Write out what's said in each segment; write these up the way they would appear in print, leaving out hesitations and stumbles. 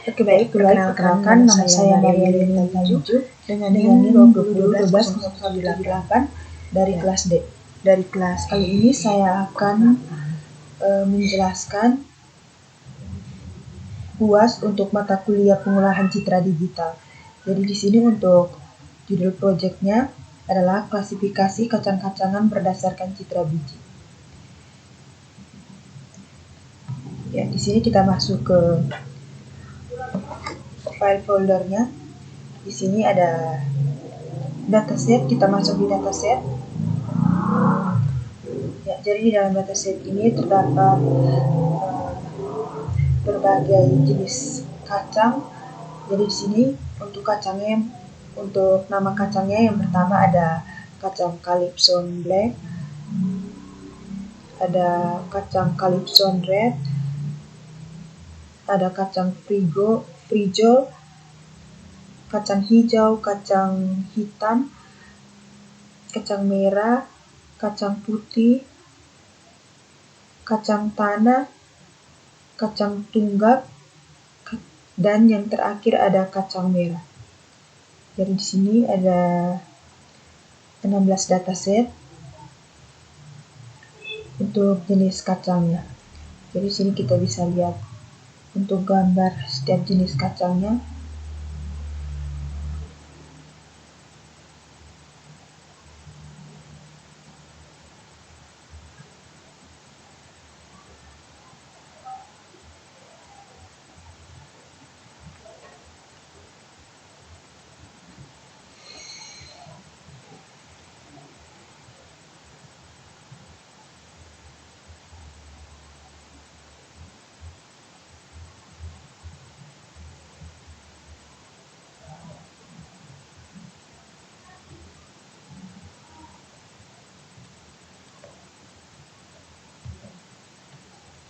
Oke, baik, perkenalkan nama saya Maria Lilian Tanju dengan NIM 2012-0178 dari kelas D. Kali ini saya akan menjelaskan UAS untuk mata kuliah pengolahan citra digital. Jadi di sini untuk judul proyeknya adalah klasifikasi kacang-kacangan berdasarkan citra biji. Ya, di sini kita masuk ke file foldernya. Di sini ada dataset, kita masuk di dataset. Ya, jadi di dalam dataset ini terdapat berbagai jenis kacang. Jadi di sini untuk nama kacangnya yang pertama ada kacang Calypson Black, ada kacang Calypson Red, ada kacang Frijol, kacang hijau, kacang hitam, kacang merah, kacang putih, kacang tanah, kacang tunggak, dan yang terakhir ada kacang merah. Jadi di sini ada 16 dataset untuk jenis kacangnya. Jadi di sini kita bisa lihat untuk gambar setiap jenis kacangnya.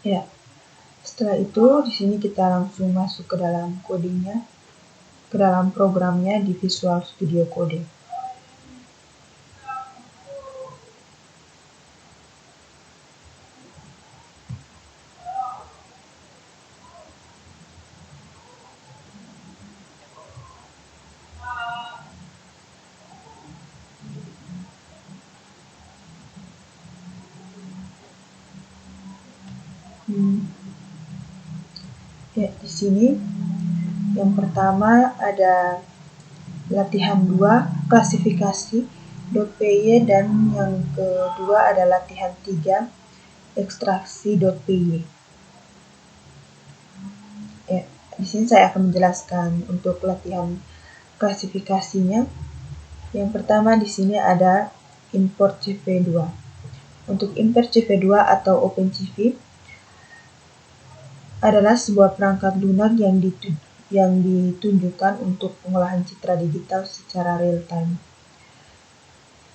Ya, setelah itu di sini kita langsung masuk ke dalam codingnya, ke dalam programnya di Visual Studio Code. Ya, di sini yang pertama ada latihan 2 klasifikasi .py dan yang kedua ada latihan 3 ekstraksi .py. Ya, di sini saya akan menjelaskan untuk latihan klasifikasinya. Yang pertama di sini ada import CV2. Untuk import CV2 atau OpenCV adalah sebuah perangkat lunak yang ditunjukkan untuk pengolahan citra digital secara real time.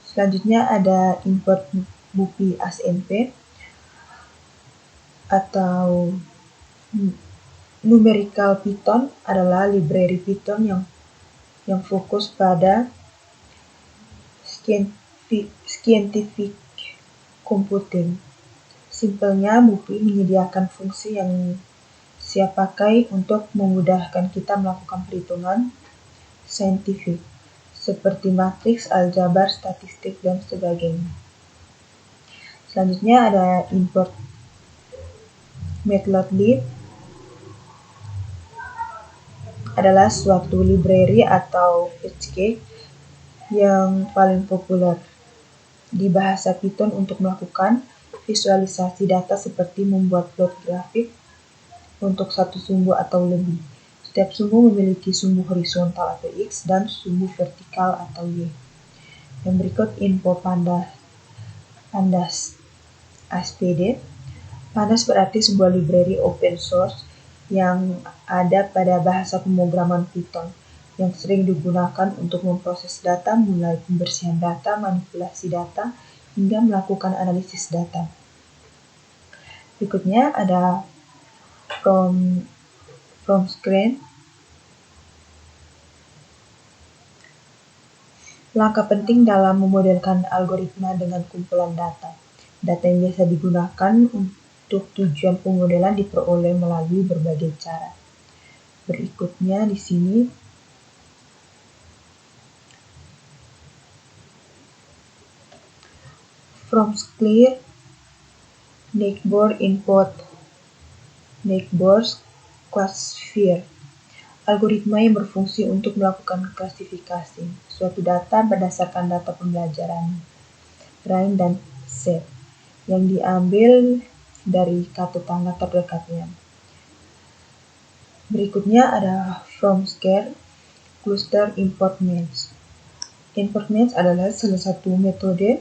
Selanjutnya ada import MUPI ASNP atau numerical Python adalah library Python yang fokus pada scientific computing. Simpelnya, MUPI menyediakan fungsi yang siap pakai untuk memudahkan kita melakukan perhitungan saintifik seperti matriks, aljabar, statistik, dan sebagainya. Selanjutnya ada import Matplotlib, adalah suatu library atau PHP yang paling populer di bahasa Python untuk melakukan visualisasi data seperti membuat plot grafik untuk satu sumbu atau lebih. Setiap sumbu memiliki sumbu horizontal atau X dan sumbu vertikal atau Y. Yang berikut info Pandas SPD. Pandas berarti sebuah library open source yang ada pada bahasa pemrograman Python yang sering digunakan untuk memproses data, mulai pembersihan data, manipulasi data, hingga melakukan analisis data. Berikutnya ada from scratch. Langkah penting dalam memodelkan algoritma dengan kumpulan data. Data yang biasa digunakan untuk tujuan pemodelan diperoleh melalui berbagai cara. Berikutnya di sini from clear Neighbor import Neighbors classifier, algoritma yang berfungsi untuk melakukan klasifikasi suatu data berdasarkan data pembelajaran Rain dan Set yang diambil dari kata tangga terdekatnya. Berikutnya ada from scale cluster import match. Import match adalah salah satu metode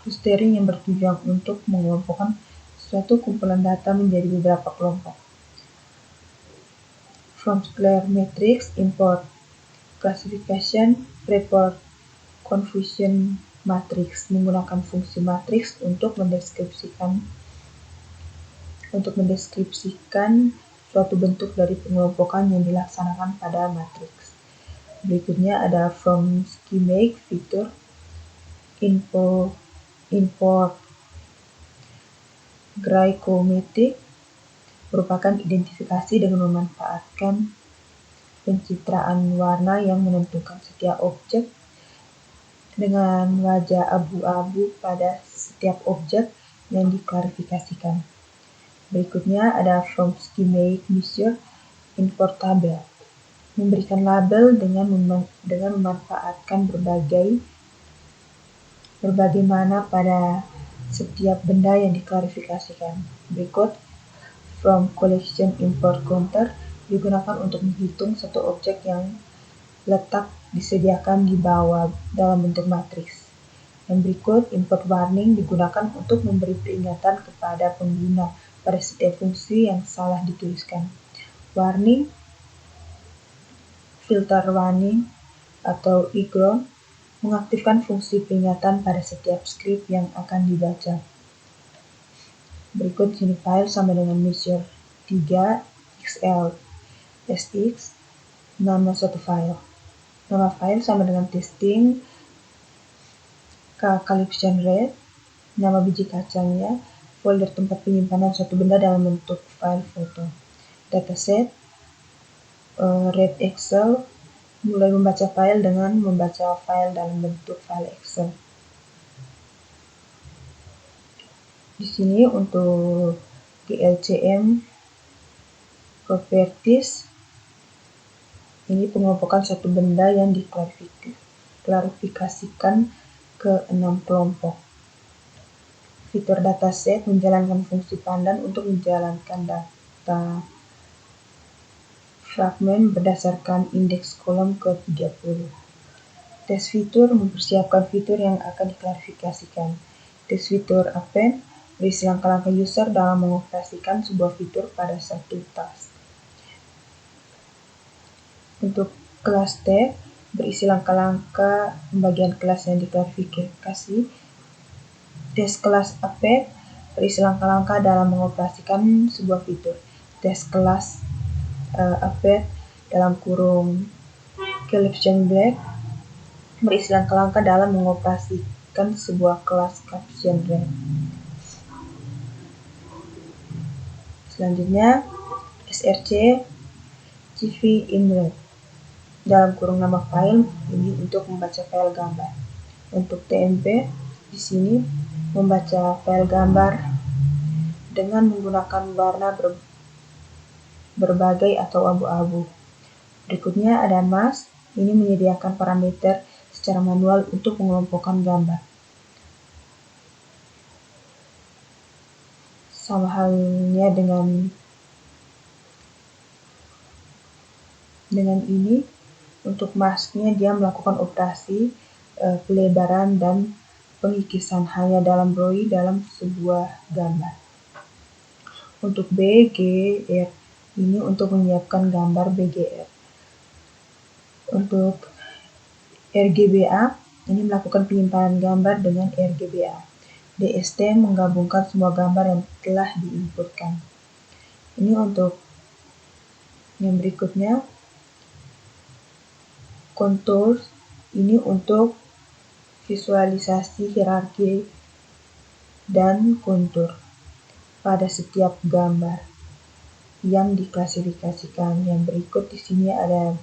clustering yang bertujuan untuk mengelompokkan suatu kumpulan data menjadi beberapa kelompok. From Scale Matrix import classification report confusion matrix menggunakan fungsi matrix untuk mendeskripsikan suatu bentuk dari pengelompokan yang dilaksanakan pada matriks. Berikutnya ada from schematic fitur import glycometric merupakan identifikasi dengan memanfaatkan pencitraan warna yang menentukan setiap objek dengan wajah abu-abu pada setiap objek yang diklarifikasikan. Berikutnya ada from schematic measure import tabel, memberikan label dengan memanfaatkan berbagai mana pada setiap benda yang diklarifikasikan. Berikut from collection import counter digunakan untuk menghitung satu objek yang letak disediakan di bawah dalam bentuk matriks. Yang berikut import warning digunakan untuk memberi peringatan kepada pengguna pada setiap fungsi yang salah dituliskan. Warning, filter warning atau ignore mengaktifkan fungsi peringatan pada setiap script yang akan dibaca. Berikut sini file sama dengan measure 3 XL SX, nama suatu file. Nama file sama dengan testing calculation rate, nama biji kacangnya, folder tempat penyimpanan suatu benda dalam bentuk file foto. Dataset, rate Excel, mulai membaca file dengan membaca file dalam bentuk file Excel. Di sini untuk GLCM properties, ini pengelompokan suatu benda yang diklarifikasikan ke 6 kelompok. Fitur dataset menjalankan fungsi pandan untuk menjalankan data fragmen berdasarkan indeks kolom ke-30. Tes fitur mempersiapkan fitur yang akan diklarifikasikan. Tes fitur append berisi langkah-langkah user dalam mengoperasikan sebuah fitur pada satu task. Untuk kelas T berisi langkah-langkah pembagian kelas yang diklarifikasi. Tes kelas append berisi langkah-langkah dalam mengoperasikan sebuah fitur. Tes kelas append dalam kurung caption black berisi langkah-langkah dalam mengoperasikan sebuah kelas caption red. Selanjutnya src CV image dalam kurung nama file ini untuk membaca file gambar. Untuk TMP di sini membaca file gambar dengan menggunakan warna berbagai atau abu-abu. Berikutnya ada mask, ini menyediakan parameter secara manual untuk mengelompokkan gambar. Sama halnya dengan ini, untuk masknya dia melakukan operasi pelebaran dan pengikisan hanya dalam ROI dalam sebuah gambar. Untuk BGR ini untuk menyiapkan gambar BGR. Untuk RGBA ini melakukan penyimpanan gambar dengan RGBA. DST menggabungkan semua gambar yang telah diinputkan. Ini untuk yang berikutnya. Contour ini untuk visualisasi hierarki dan kontur pada setiap gambar. yang diklasifikasikan. Yang berikut di sini ada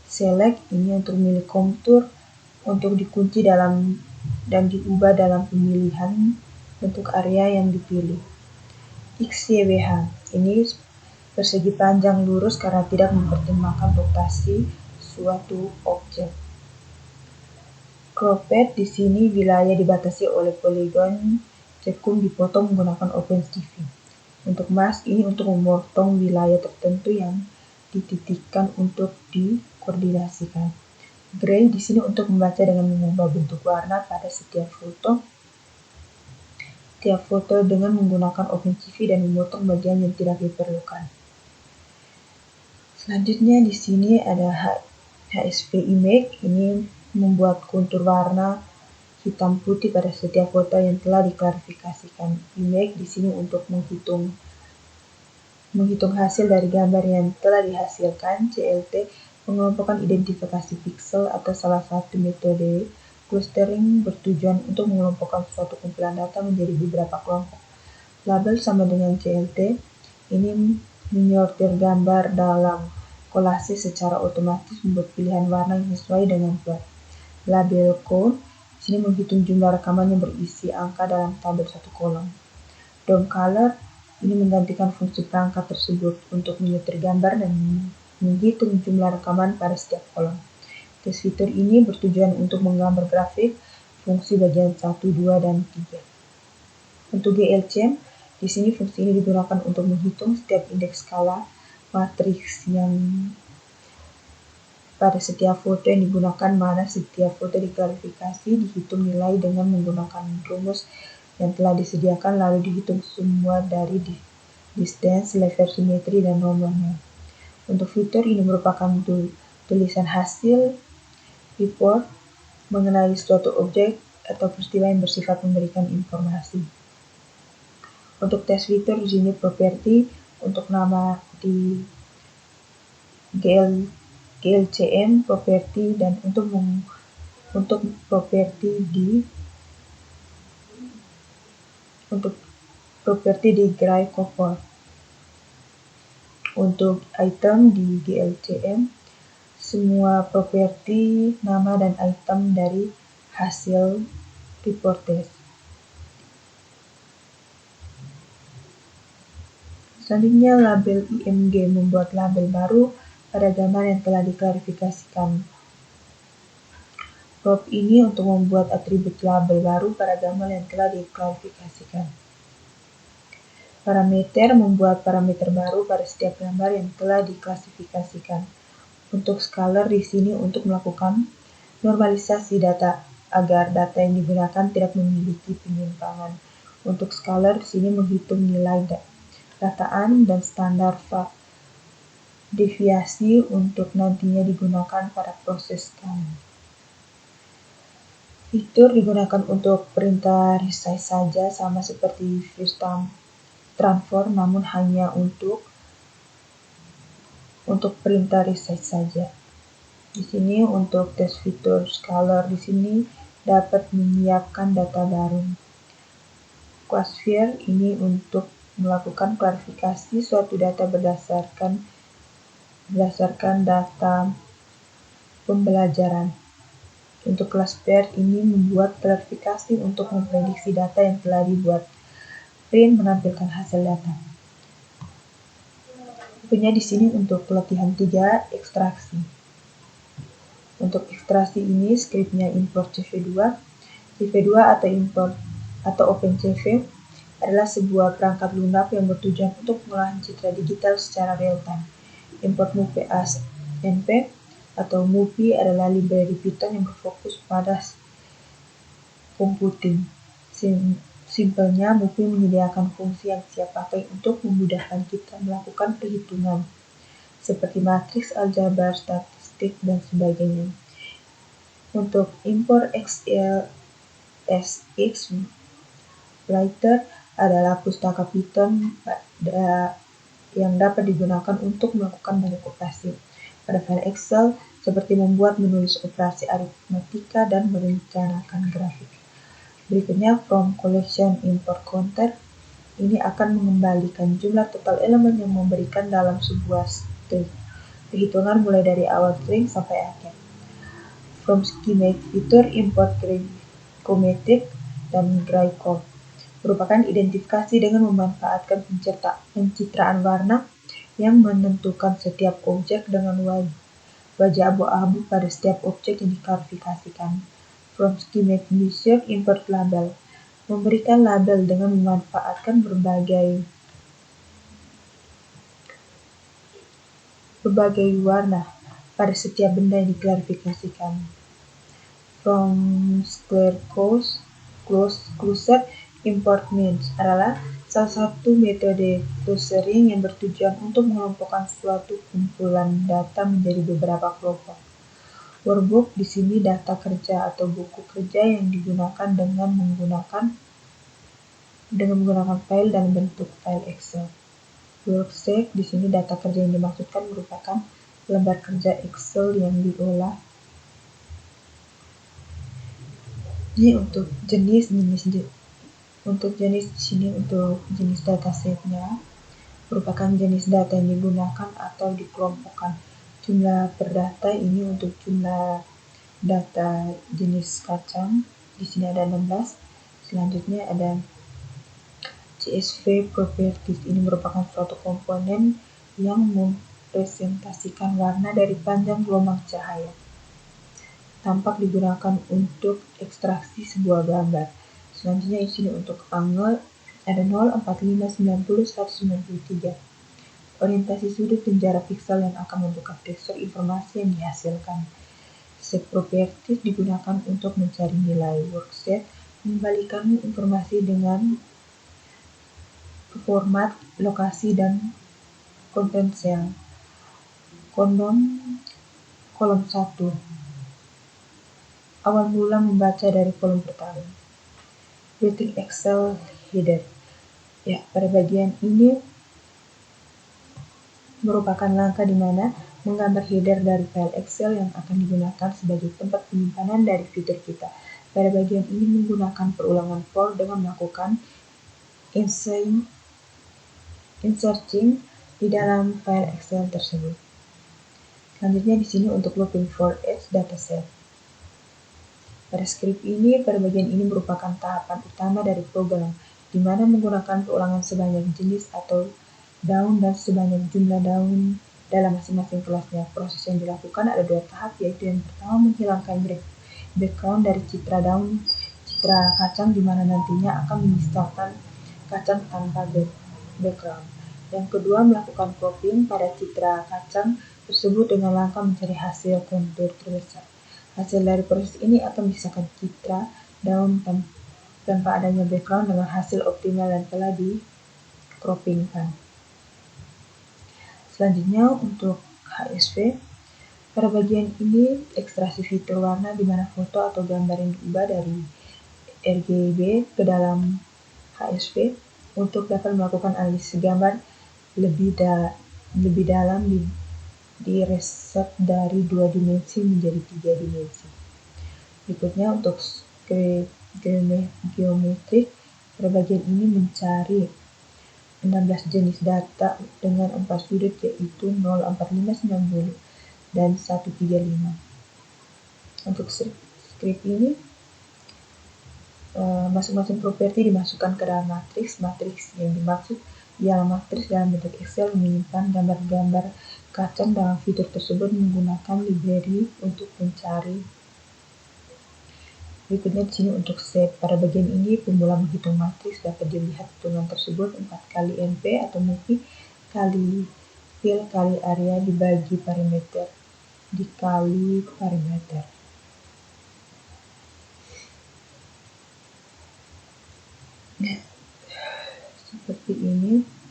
select, ini untuk memilih kontur untuk dikunci dalam dan diubah dalam pemilihan bentuk area yang dipilih. XYWH, ini persegi panjang lurus karena tidak mempertimbangkan rotasi suatu objek. Cropped, di sini wilayah dibatasi oleh poligon cekung dipotong menggunakan OpenCV. Untuk mask, ini untuk memotong wilayah tertentu yang dititikkan untuk dikoordinasikan. Gray di sini untuk membaca dengan mengubah bentuk warna pada setiap foto dengan menggunakan OpenCV dan memotong bagian yang tidak diperlukan. Selanjutnya di sini ada HSV image, ini membuat kontur warna hitam putih pada setiap foto yang telah diklarifikasikan. Image di sini untuk menghitung hasil dari gambar yang telah dihasilkan. CLT pengelompokan identifikasi pixel atau salah satu metode clustering bertujuan untuk mengelompokkan suatu kumpulan data menjadi beberapa kelompok. Label sama dengan CLT, ini menyortir gambar dalam kolase secara otomatis membuat pilihan warna yang sesuai dengan plot. Label code, sini menghitung jumlah rekaman yang berisi angka dalam tabel satu kolom. DOM color, ini menggantikan fungsi perangkat tersebut untuk menyetir gambar dan menghitung jumlah rekaman pada setiap kolom. Test fitur ini bertujuan untuk menggambar grafik fungsi bagian 1, 2, dan 3. Untuk GLCM, di sini fungsi ini digunakan untuk menghitung setiap indeks skala matriks yang pada setiap foto yang digunakan, mana setiap foto diklarifikasi, dihitung nilai dengan menggunakan rumus yang telah disediakan, lalu dihitung semua dari distance, level simetri, dan nomornya. Untuk fitur ini merupakan tulisan hasil report mengenai suatu objek atau peristiwa yang bersifat memberikan informasi. Untuk tes fitur di sini properti untuk nama di GLCM properti dan untuk properti di Gray Cohort. Untuk item di GLCM, semua properti nama dan item dari hasil report test. Selanjutnya label IMG membuat label baru pada gambar yang telah diklarifikasikan. Prop ini untuk membuat atribut label baru pada gambar yang telah diklarifikasikan. Parameter membuat parameter baru pada setiap gambar yang telah diklasifikasikan. Untuk scaler di sini untuk melakukan normalisasi data agar data yang digunakan tidak memiliki penyimpangan. Untuk scaler di sini menghitung nilai dataan dan standar deviasi untuk nantinya digunakan pada proses scan. Fitur digunakan untuk perintah resize saja, sama seperti view transform, namun hanya untuk perintah resize saja. Di sini untuk tes fitur scaler di sini dapat menyiapkan data baru. Classifier ini untuk melakukan klarifikasi suatu data berdasarkan data pembelajaran. Untuk classifier ini membuat klarifikasi untuk memprediksi data yang telah dibuat. Print menampilkan hasil data. Punya di sini untuk latihan 3 ekstraksi. Untuk ekstraksi ini skripnya import CV2. CV2 atau import atau OpenCV adalah sebuah perangkat lunak yang bertujuan untuk mengolahan citra digital secara real-time. Import MUPI ASNP atau MUPI adalah library Python yang berfokus pada computing. Simpelnya, MUPI menyediakan fungsi yang siap pakai untuk memudahkan kita melakukan perhitungan, seperti matriks, aljabar, statistik, dan sebagainya. Untuk import XLSX Writer adalah pustaka Python yang dapat digunakan untuk melakukan banyak operasi pada file Excel, seperti membuat, menulis operasi aritmatika, dan merencanakan grafik. Berikutnya from collection import counter. ini akan mengembalikan jumlah total elemen yang memberikan dalam sebuah string. Perhitungan mulai dari awal string sampai akhir. From schematic fitur, import glycometric dan glycom merupakan identifikasi dengan memanfaatkan pencitraan warna yang menentukan setiap objek dengan wajah abu-abu pada setiap objek yang diklasifikasikan. From schematic measure, import label memberikan label dengan memanfaatkan berbagai warna pada setiap benda yang diklasifikasikan. From square closure, import means adalah salah satu metode clustering yang bertujuan untuk mengelompokkan suatu kumpulan data menjadi beberapa kelompok. Workbook di sini data kerja atau buku kerja yang digunakan dengan menggunakan file dalam bentuk file Excel. Worksheet di sini data kerja yang dimaksudkan merupakan lembar kerja Excel yang diolah. Ini untuk jenis di sini untuk jenis datasetnya merupakan jenis data yang digunakan atau dikelompokkan. Jumlah per data ini untuk jumlah data jenis kacang. Di sini ada 16. Selanjutnya ada CSV properties. Ini merupakan suatu komponen yang mempresentasikan warna dari panjang gelombang cahaya. Tampak digunakan untuk ekstraksi sebuah gambar. Selanjutnya di sini untuk angle ada 0, 45, 90, 193. Orientasi sudut dan jarak piksel yang akan membuka tekstur informasi yang dihasilkan. Set properties digunakan untuk mencari nilai. Worksheet mengembalikan informasi dengan format, lokasi, dan konten sel. Kolom 1. Awal mula membaca dari kolom pertama. Creating Excel header. Ya, pada bagian ini merupakan langkah di mana menggambar header dari file Excel yang akan digunakan sebagai tempat penyimpanan dari fitur kita. Pada bagian ini menggunakan perulangan for dengan melakukan inserting di dalam file Excel tersebut. Selanjutnya di sini untuk looking for each dataset. Pada script ini, pada bagian ini merupakan tahapan utama dari program, di mana menggunakan perulangan sebanyak jenis atau daun dan sebanyak jumlah daun dalam masing-masing kelasnya. Proses yang dilakukan ada 2 tahap, yaitu yang pertama menghilangkan background dari citra kacang, di mana nantinya akan menyisakan kacang tanpa background. Yang kedua, melakukan cropping pada citra kacang tersebut dengan langkah mencari hasil kontur terbesar. Hasil dari proses ini akan menyisakan citra daun tanpa adanya background dengan hasil optimal yang telah di-croppingkan. Selanjutnya untuk HSV, pada bagian ini ekstraksi fitur warna di mana foto atau gambar yang diubah dari RGB ke dalam HSV untuk dapat melakukan analisis gambar lebih dalam di reset dari 2 dimensi menjadi 3 dimensi. Berikutnya untuk geometrik, pada bagian ini mencari 16 jenis data dengan 4 sudut, yaitu 0, 45, 90, dan 135. Untuk script ini masing-masing properti dimasukkan ke dalam matriks. Matriks yang dimaksud ialah matriks dalam bentuk Excel menyimpan gambar-gambar kacang dalam fitur tersebut menggunakan library untuk mencari. Berikutnya di sini untuk set. Pada bagian ini pemula menghitung matriks dapat dilihat hitungan tersebut 4 kali NP atau multi kali fill kali area dibagi parameter dikali parameter. Seperti ini.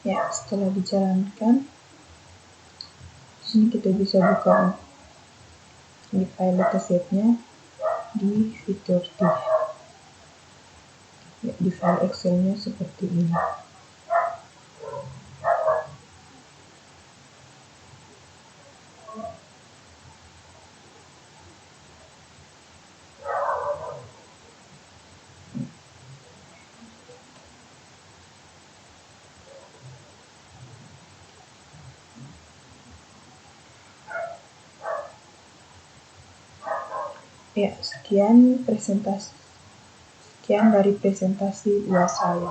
Ya, setelah dijalankan, di sini kita bisa buka di file datasetnya di fitur 3. Ya, di file Excelnya seperti ini. Ya, sekian dari presentasi UAS saya.